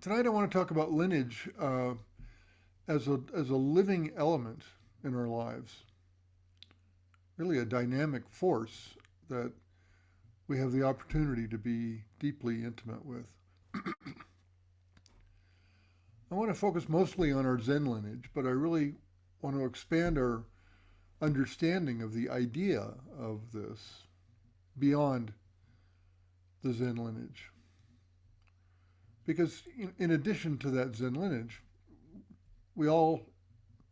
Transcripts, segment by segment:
Tonight I want to talk about lineage as a living element in our lives, really a dynamic force that we have the opportunity to be deeply intimate with. I want to focus mostly on our Zen lineage, but I really want to expand our understanding of the idea of this beyond the Zen lineage. Because in addition to that Zen lineage, we all,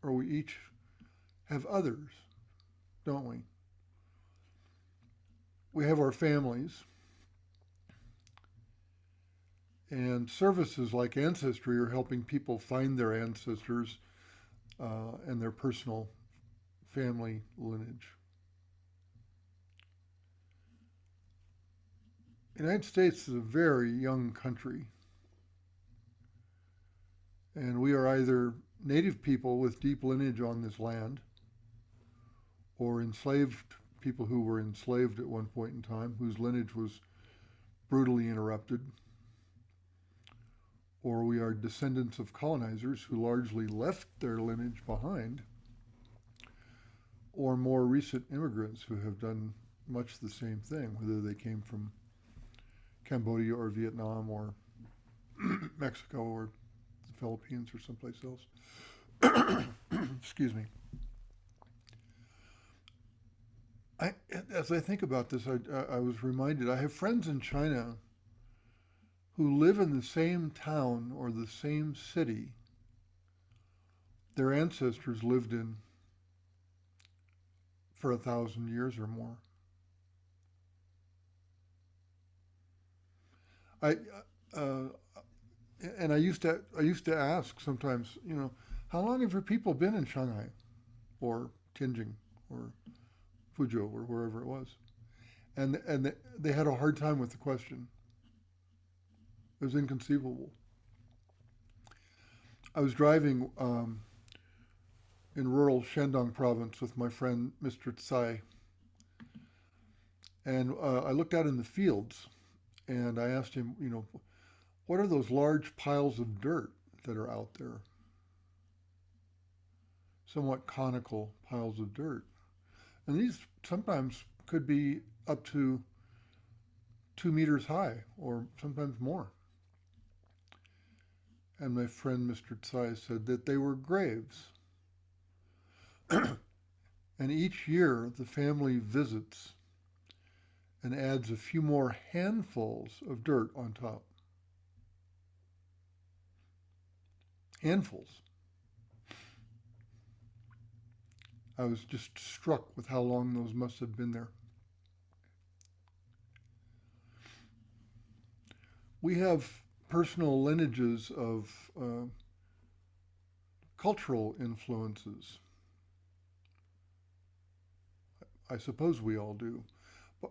or we each, have others, don't we? We have our families, and services like Ancestry are helping people find their ancestors and their personal family lineage. The United States is a very young country, and we are either native people with deep lineage on this land or enslaved people who were enslaved at one point in time, whose lineage was brutally interrupted, or we are descendants of colonizers who largely left their lineage behind, or more recent immigrants who have done much the same thing, whether they came from Cambodia or Vietnam or Mexico or the Philippines or someplace else. Excuse me. I, as I think about this, I was reminded I have friends in China who live in the same town or the same city their ancestors lived in for 1,000 years or more. I uh, and I used to ask sometimes, how long have your people been in Shanghai or Tianjin or Fuzhou or wherever it was, and they had a hard time with the question. It was inconceivable. I was driving in rural Shandong province with my friend Mr. Tsai, and I looked out in the fields and I asked him, what are those large piles of dirt that are out there? Somewhat conical piles of dirt. And these sometimes could be up to 2 meters high or sometimes more. And my friend Mr. Tsai said that they were graves. And each year the family visits and adds a few more handfuls of dirt on top. Handfuls. I was just struck with how long those must have been there. We have personal lineages of cultural influences. I suppose we all do.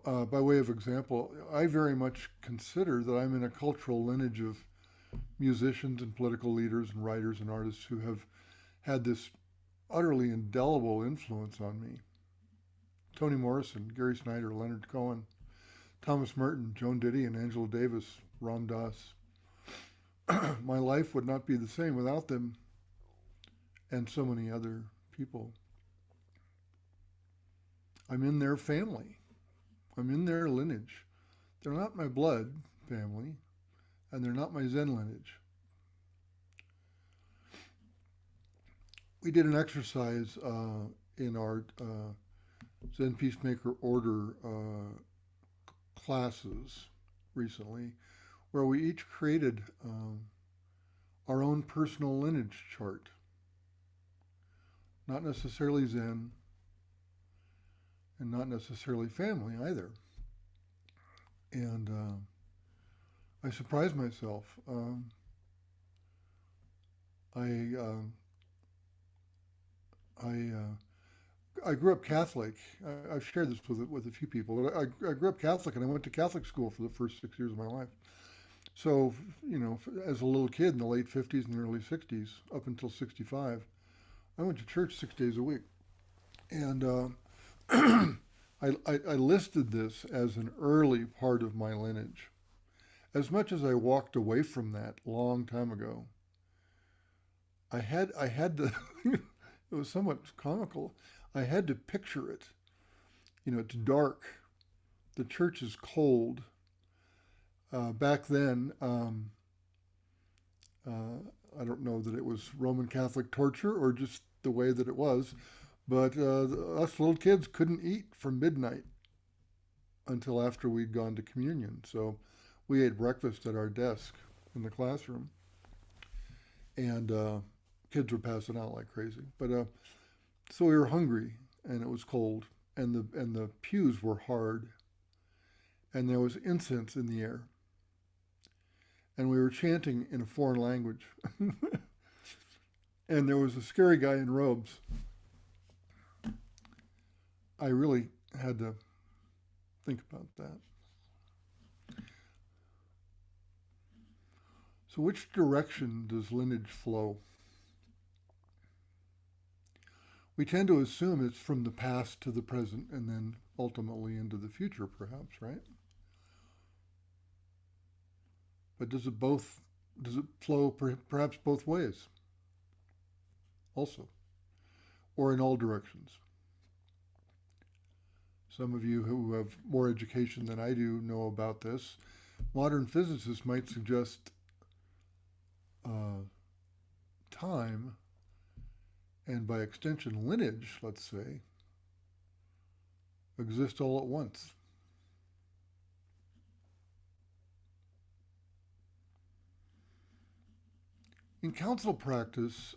By way of example, I very much consider that I'm in a cultural lineage of musicians and political leaders and writers and artists who have had this utterly indelible influence on me. Toni Morrison, Gary Snyder, Leonard Cohen, Thomas Merton, Joan Didion, Angela Davis, Ram Dass. My life would not be the same without them and so many other people. I'm in their family. I'm in their lineage. They're not my blood family, and they're not my Zen lineage. We did an exercise in our Zen Peacemaker Order classes recently where we each created our own personal lineage chart. Not necessarily Zen, and not necessarily family either. And I surprised myself. I I I grew up Catholic. I've shared this with a few people. But I grew up Catholic, and I went to Catholic school for the first 6 years of my life. So, as a little kid in the late 50s and the early 60s, up until 65, I went to church 6 days a week. And I listed this as an early part of my lineage, as much as I walked away from that a long time ago, I had to. It was somewhat comical. I had to picture it. It's dark. The church is cold. Back then, I don't know that it was Roman Catholic torture or just the way that it was, but us little kids couldn't eat from midnight until after we'd gone to communion. So we ate breakfast at our desk in the classroom, and kids were passing out like crazy. But so we were hungry, and it was cold, and the pews were hard, and there was incense in the air, and we were chanting in a foreign language, and there was a scary guy in robes. I really had to think about that. So which direction does lineage flow? We tend to assume it's from the past to the present and then ultimately into the future, perhaps, right? But does it flow perhaps both ways also, or in all directions? Some of you who have more education than I do know about this. Modern physicists might suggest time, and by extension lineage, let's say, exist all at once. In council practice,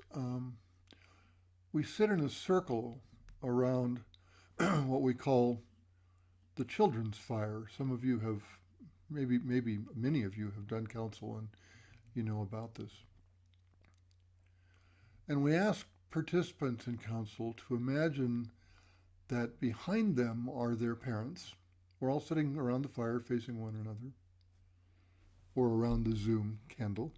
we sit in a circle around what we call the children's fire. Some of you have, maybe many of you have done council and you know about this. And we ask participants in council to imagine that behind them are their parents. We're all sitting around the fire facing one another, or around the Zoom candle.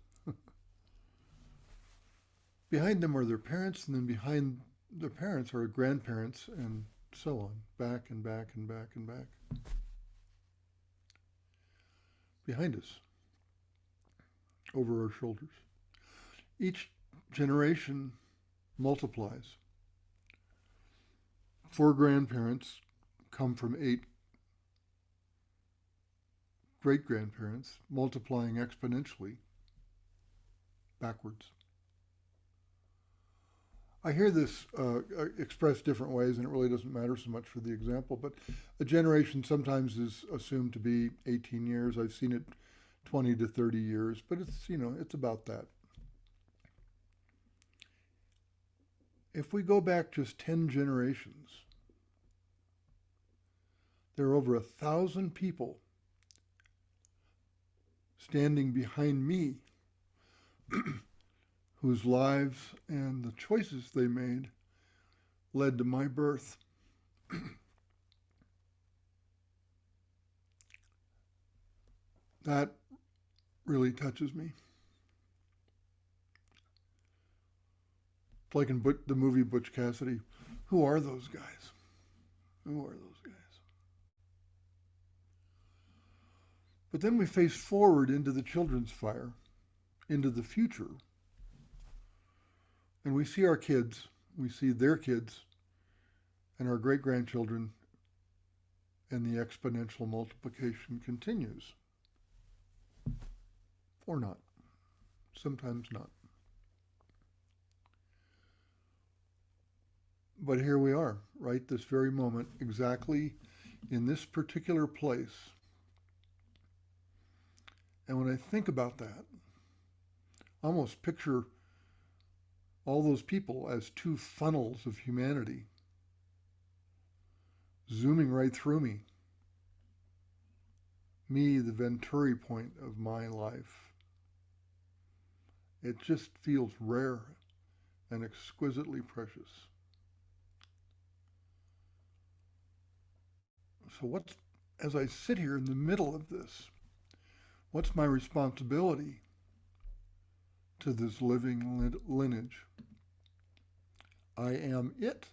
Behind them are their parents, and then behind their parents are grandparents, and so on, back and back and back and back. Behind us, over our shoulders. Each generation multiplies. 4 grandparents come from 8 great-grandparents, multiplying exponentially backwards. I hear this expressed different ways, and it really doesn't matter so much for the example, but a generation sometimes is assumed to be 18 years. I've seen it 20 to 30 years, but it's about that. If we go back just 10 generations, there are over 1,000 people standing behind me whose lives and the choices they made led to my birth. That really touches me. It's like in the movie Butch Cassidy. Who are those guys? Who are those guys? But then we face forward into the children's fire, into the future. And we see our kids, we see their kids, and our great-grandchildren, and the exponential multiplication continues. Or not. Sometimes not. But here we are, right this very moment, exactly in this particular place. And when I think about that, I almost picture all those people as 2 funnels of humanity zooming right through me. Me, the Venturi point of my life. It just feels rare and exquisitely precious. So as I sit here in the middle of this, what's my responsibility to this living lineage? I am it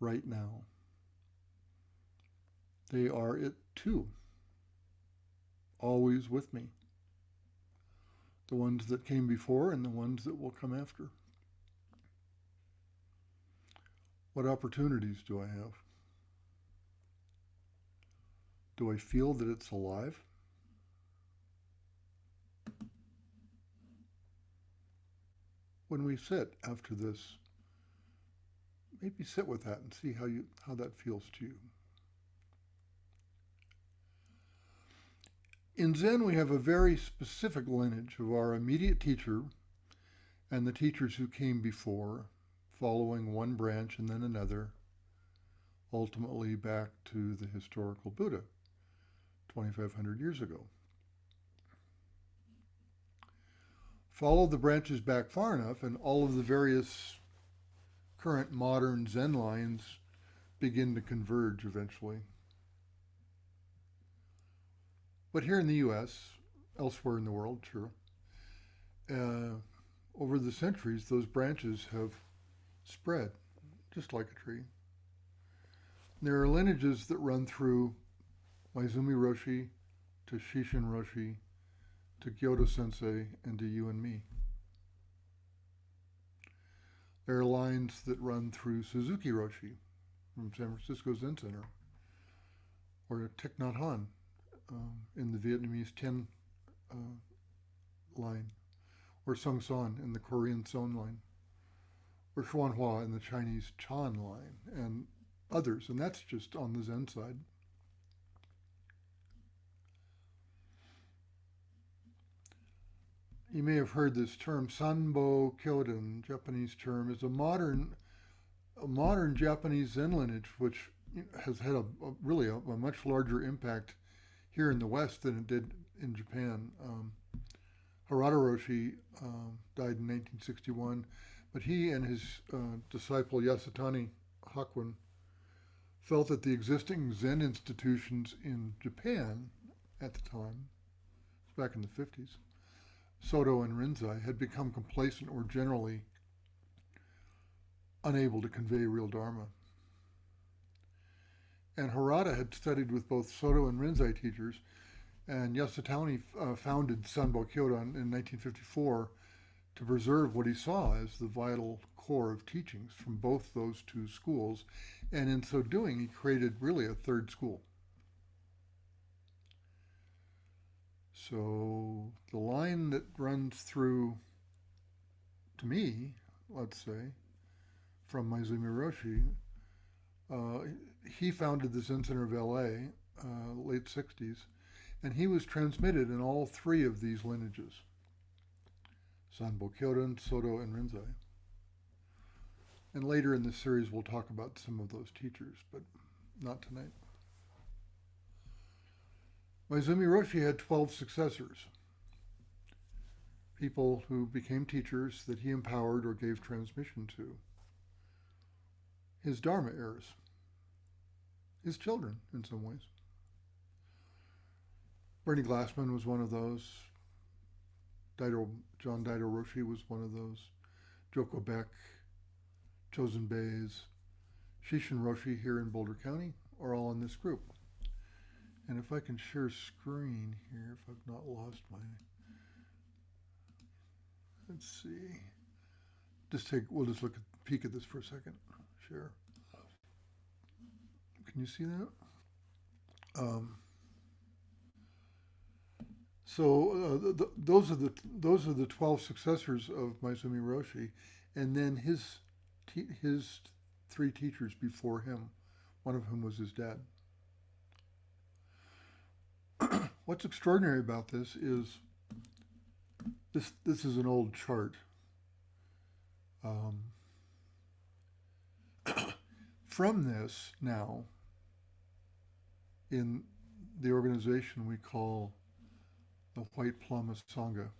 right now. They are it too. always with me. The ones that came before and the ones that will come after. What opportunities do I have? Do I feel that it's alive? When we sit after this, maybe sit with that and see how that feels to you. In Zen, we have a very specific lineage of our immediate teacher and the teachers who came before, following one branch and then another, ultimately back to the historical Buddha 2,500 years ago. Follow the branches back far enough and all of the various current modern Zen lines begin to converge eventually. But here in the U.S., elsewhere in the world, sure, over the centuries, those branches have spread, just like a tree. There are lineages that run through Maizumi Roshi to Shishin Roshi to Kyoto Sensei and to you and me. There are lines that run through Suzuki Roshi from San Francisco Zen Center, or Thich Nhat Hanh in the Vietnamese Tien line, or Sung San in the Korean Son line, or Xuan Hua in the Chinese Chan line, and others, and that's just on the Zen side. You may have heard this term, Sanbo Kyodan, Japanese term, is a modern Japanese Zen lineage, which has had really a much larger impact here in the West than it did in Japan. Harada Roshi died in 1961, but he and his disciple Yasutani Hakuin felt that the existing Zen institutions in Japan at the time, back in the 50s, Soto and Rinzai, had become complacent or generally unable to convey real Dharma. And Harada had studied with both Soto and Rinzai teachers, and Yasutani founded Sanbo Kyodan in 1954 to preserve what he saw as the vital core of teachings from both those two schools, and in so doing, he created really a third school. So the line that runs through, to me, let's say, from Maizumi Roshi, he founded the Zen Center of LA, late 60s, and he was transmitted in all three of these lineages, Sanbo Kyodan, Soto, and Rinzai. And later in the series, we'll talk about some of those teachers, but not tonight. Maizumi Roshi had 12 successors, people who became teachers that he empowered or gave transmission to. His Dharma heirs, his children in some ways. Bernie Glassman was one of those. John Daido Roshi was one of those. Joko Beck, Chosen Bays, Shishin Roshi here in Boulder County are all in this group. And if I can share screen here, if I've not lost my, let's see. We'll just peek at this for a second. Share. Can you see that? Those are the 12 successors of Maizumi Roshi, and then his three teachers before him, one of whom was his dad. What's extraordinary about this is this is an old chart. From this now, in the organization we call the White Plum Sangha,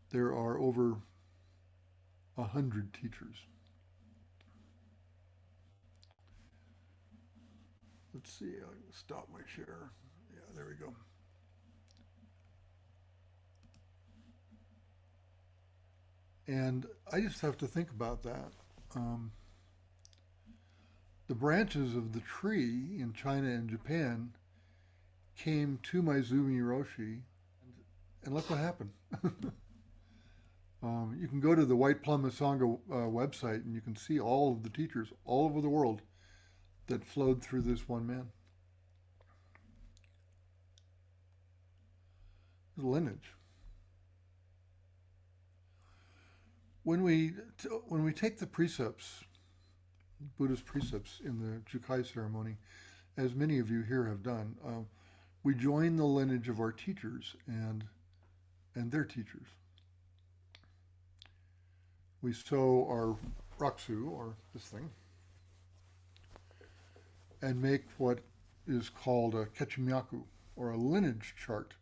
there are over 100 teachers. Let's see, I'll stop my share. Yeah, there we go. And I just have to think about that. The branches of the tree in China and Japan came to Maizumi Roshi, and look what happened. You can go to the White Plum Zen website, and you can see all of the teachers all over the world that flowed through this one man. The lineage. When we take the precepts, Buddhist precepts in the Jukai ceremony, as many of you here have done, we join the lineage of our teachers and their teachers. We sew our raksu, or this thing, and make what is called a kechimyaku, or a lineage chart.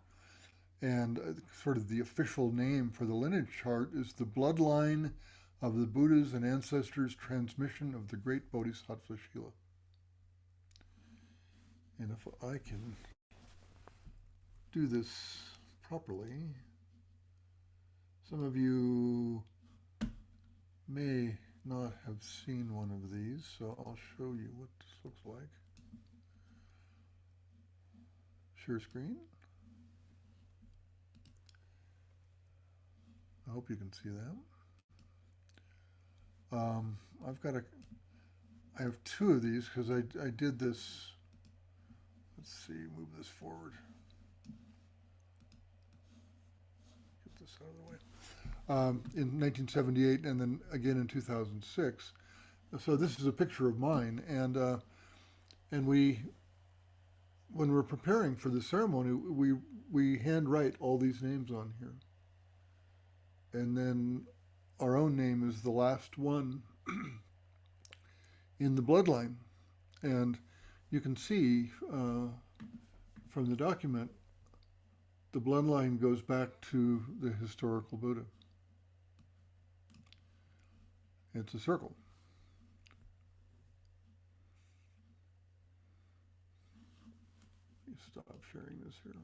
And sort of the official name for the lineage chart is the bloodline of the Buddhas and ancestors' transmission of the great Bodhisattva Shila. And if I can do this properly, some of you may not have seen one of these, so I'll show you what this looks like. Share screen. I hope you can see that. I have two of these because I did this. Let's see, move this forward. Get this out of the way. In 1978 and then again in 2006. So this is a picture of mine, and we, when we're preparing for the ceremony, we handwrite all these names on here. And then our own name is the last one in the bloodline. And you can see from the document, the bloodline goes back to the historical Buddha. It's a circle. Let me stop sharing this here.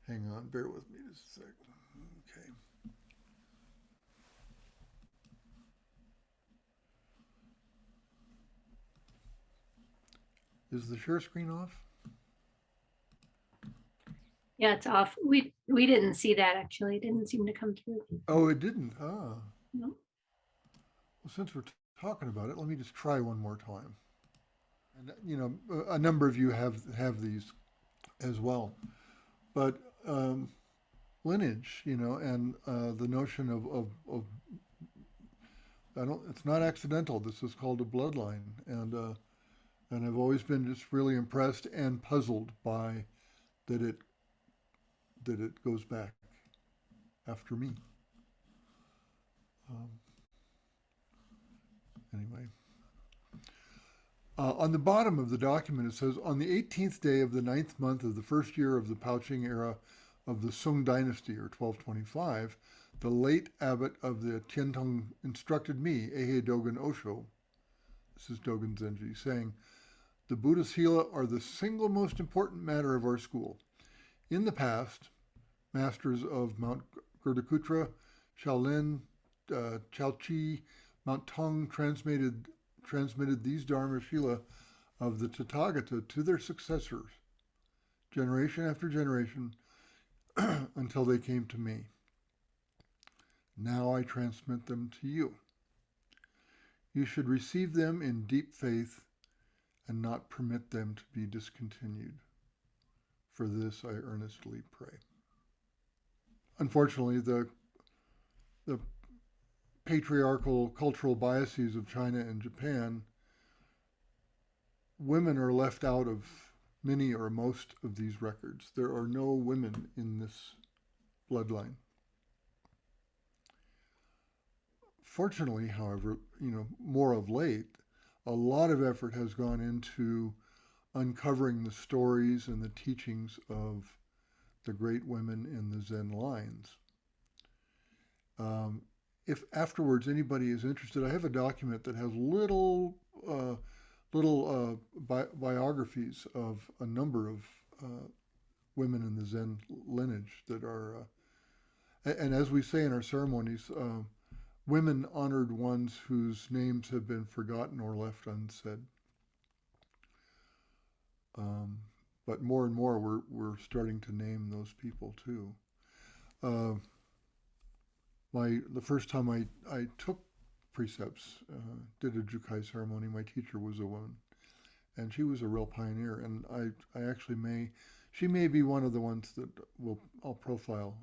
Hang on, bear with me just a second. Okay. Is the share screen off? Yeah, it's off. We didn't see that actually. It didn't seem to come through. Oh, it didn't. Ah. No. Well, since we're talking about it, let me just try one more time. And you know, a number of you have these as well, but lineage, you know, and the notion of it's not accidental. This is called a bloodline, and I've always been just really impressed and puzzled by that it goes back after me. Anyway. On the bottom of the document, it says, on the 18th day of the 9th month of the first year of the Pouching era of the Sung dynasty, or 1225, the late abbot of the Tiantong instructed me, Ehe Dogen Osho, this is Dogen Zenji, saying, the Buddha Sila are the single most important matter of our school. In the past, masters of Mount Gurdakutra, Shaolin, Chaoqi, Mount Tong transmitted these Dharma Shila of the Tathagata to their successors, generation after generation, until they came to me. Now I transmit them to you. You should receive them in deep faith and not permit them to be discontinued. For this I earnestly pray. Unfortunately, the patriarchal cultural biases of China and Japan, women are left out of many or most of these records. There are no women in this bloodline. Fortunately, however, you know, more of late, a lot of effort has gone into uncovering the stories and the teachings of the great women in the Zen lines. If afterwards anybody is interested, I have a document that has little biographies of a number of women in the Zen lineage that are, and as we say in our ceremonies, women honored ones whose names have been forgotten or left unsaid. Um, but more and more, we're starting to name those people too. Uh, the first time I took precepts, did a Jukai ceremony, my teacher was a woman, and she was a real pioneer. And I actually she may be one of the ones that I'll profile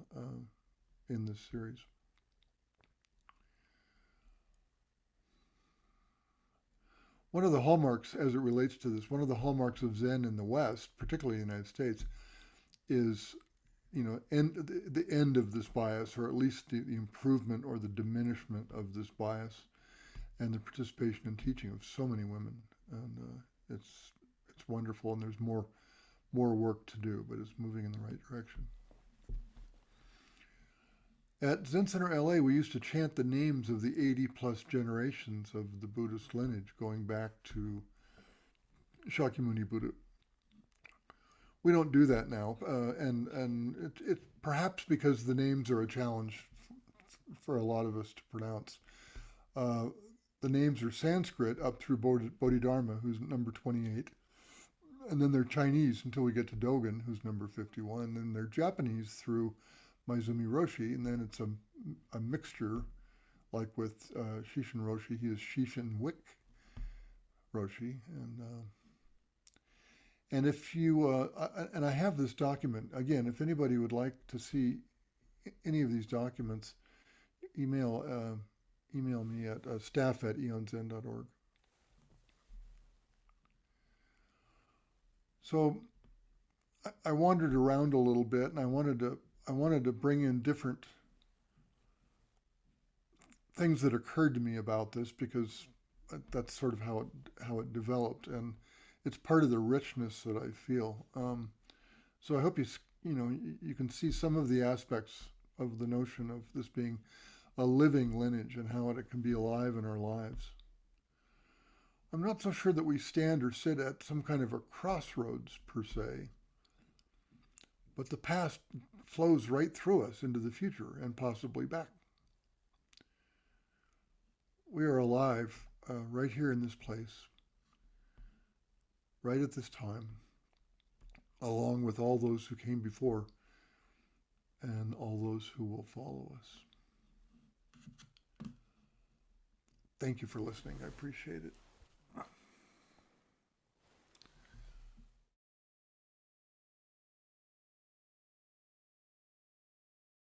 in this series. One of the hallmarks, as it relates to this, one of the hallmarks of Zen in the West, particularly in the United States, is the end of this bias, or at least the improvement or the diminishment of this bias, and the participation in teaching of so many women. And it's wonderful, and there's more work to do, but it's moving in the right direction. At Zen Center LA, we used to chant the names of the 80 plus generations of the Buddhist lineage, going back to Shakyamuni Buddha. We don't do that now, and it perhaps because the names are a challenge for a lot of us to pronounce. The names are Sanskrit up through Bodhidharma, who's number 28, and then they're Chinese until we get to Dogen, who's number 51, and they're Japanese through Maizumi Roshi, and then it's a mixture, like with Shishin Roshi, he is Shishin Wick Roshi, and if you and I have this document again. If anybody would like to see any of these documents, email me at staff@eonzen.org. So I wandered around a little bit, and I wanted to bring in different things that occurred to me about this, because that's sort of how it developed, and it's part of the richness that I feel. So I hope you can see some of the aspects of the notion of this being a living lineage and how it can be alive in our lives. I'm not so sure that we stand or sit at some kind of a crossroads per se, but the past flows right through us into the future and possibly back. We are alive right here in this place, right at this time, along with all those who came before and all those who will follow us. Thank you for listening. I appreciate it.